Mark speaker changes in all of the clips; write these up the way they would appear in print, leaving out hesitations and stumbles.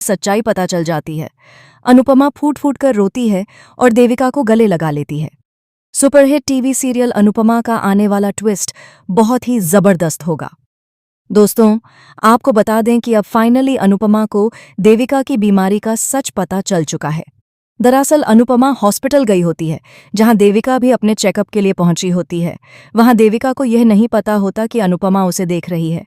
Speaker 1: सच्चाई पता चल जाती है। अनुपमा फूट फूट कर रोती है और देविका को गले लगा लेती है। सुपरहिट टीवी सीरियल अनुपमा का आने वाला ट्विस्ट बहुत ही जबरदस्त होगा। दोस्तों, आपको बता दें कि अब फाइनली अनुपमा को देविका की बीमारी का सच पता चल चुका है। दरअसल अनुपमा हॉस्पिटल गई होती है, जहां देविका भी अपने चेकअप के लिए पहुंची होती है। वहां देविका को यह नहीं पता होता कि अनुपमा उसे देख रही है।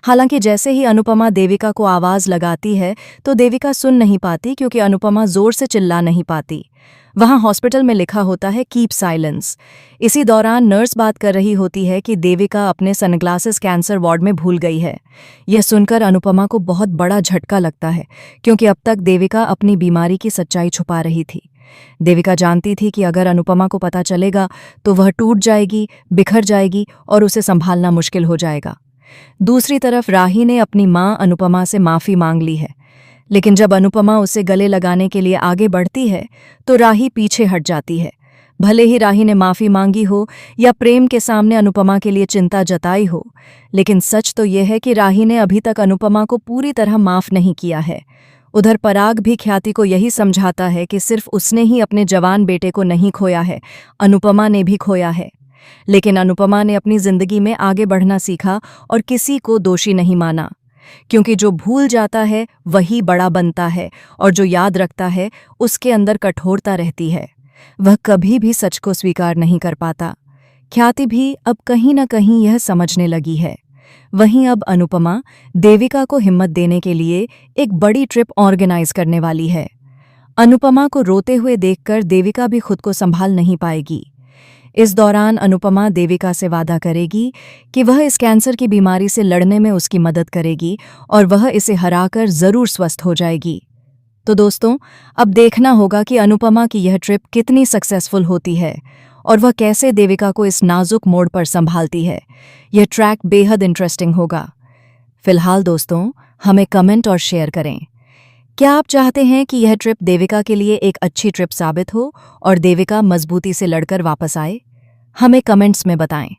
Speaker 1: हालांकि जैसे ही अनुपमा देविका को आवाज लगाती है तो देविका सुन नहीं पाती, क्योंकि अनुपमा जोर से चिल्ला नहीं पाती। वहां हॉस्पिटल में लिखा होता है कीप साइलेंस। इसी दौरान नर्स बात कर रही होती है कि देविका अपने सनग्लासेस कैंसर वार्ड में भूल गई है। यह सुनकर अनुपमा को बहुत बड़ा झटका लगता है, क्योंकि अब तक देविका अपनी बीमारी की सच्चाई छुपा रही थी। देविका जानती थी कि अगर अनुपमा को पता चलेगा तो वह टूट जाएगी, बिखर जाएगी और उसे संभालना मुश्किल हो जाएगा। दूसरी तरफ राही ने अपनी मां अनुपमा से माफी मांग ली है, लेकिन जब अनुपमा उसे गले लगाने के लिए आगे बढ़ती है तो राही पीछे हट जाती है। भले ही राही ने माफी मांगी हो या प्रेम के सामने अनुपमा के लिए चिंता जताई हो, लेकिन सच तो यह है कि राही ने अभी तक अनुपमा को पूरी तरह माफ नहीं किया है। उधर पराग भी ख्याति को यही समझाता है कि सिर्फ उसने ही अपने जवान बेटे को नहीं खोया है, अनुपमा ने भी खोया है। लेकिन अनुपमा ने अपनी जिंदगी में आगे बढ़ना सीखा और किसी को दोषी नहीं माना, क्योंकि जो भूल जाता है वही बड़ा बनता है और जो याद रखता है उसके अंदर कठोरता रहती है। वह कभी भी सच को स्वीकार नहीं कर पाता। ख्याति भी अब कहीं न कहीं यह समझने लगी है। वहीं अब अनुपमा देविका को हिम्मत देने के लिए एक बड़ी ट्रिप ऑर्गेनाइज करने वाली है। अनुपमा को रोते हुए देखकर देविका भी खुद को संभाल नहीं पाएगी। इस दौरान अनुपमा देविका से वादा करेगी कि वह इस कैंसर की बीमारी से लड़ने में उसकी मदद करेगी और वह इसे हराकर जरूर स्वस्थ हो जाएगी। तो दोस्तों, अब देखना होगा कि अनुपमा की यह ट्रिप कितनी सक्सेसफुल होती है और वह कैसे देविका को इस नाजुक मोड़ पर संभालती है। यह ट्रैक बेहद इंटरेस्टिंग होगा। फिलहाल दोस्तों, हमें कमेंट और शेयर करें। क्या आप चाहते हैं कि यह ट्रिप देविका के लिए एक अच्छी ट्रिप साबित हो और देविका मजबूती से लड़कर वापस आए? हमें कमेंट्स में बताएं।